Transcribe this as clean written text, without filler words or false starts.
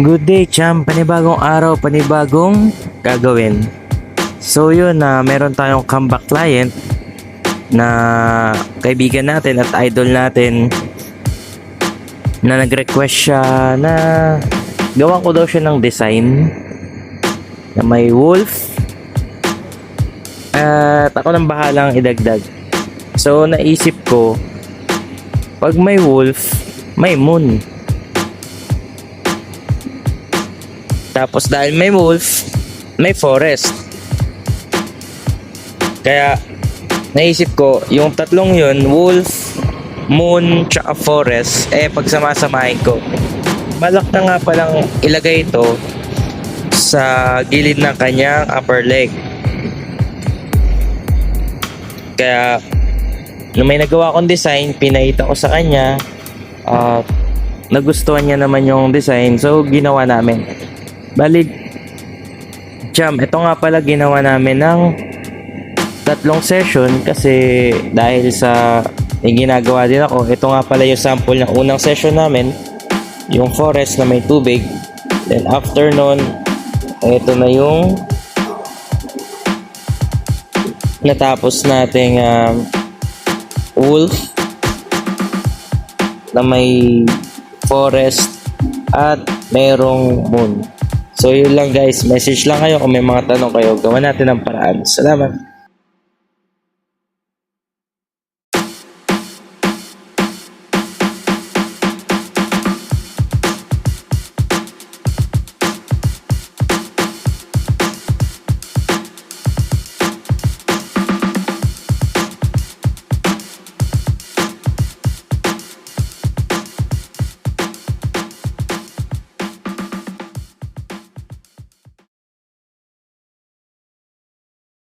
Good day, champ. Panibagong araw, panibagong gagawin. So yun na meron tayong comeback client na kaibigan natin at idol natin na nag-request siya na gawan ko daw siya ng design na may wolf at ako nang bahalang idagdag. So naisip ko, pag may wolf, may moon. Tapos dahil may wolf, may forest. Kaya naisip ko, yung tatlong yun, wolf, moon, tsaka forest, pagsamasamahin ko. Balak na nga palang ilagay ito sa gilid ng kanyang upper leg. Kaya nung may nagawa akong design, pinaita ko sa kanya, nagustuhan niya naman yung design, so ginawa namin. Bali, jam, ito nga pala ginawa namin ng 3 session kasi dahil sa ginagawa din ako. Ito nga pala yung sample ng unang session namin, yung forest na may tubig. Then after nun, ito na yung natapos nating wolf na may forest at merong moon. So yun lang guys, message lang kayo kung may mga tanong kayo, gawa natin ang paraan. Salamat.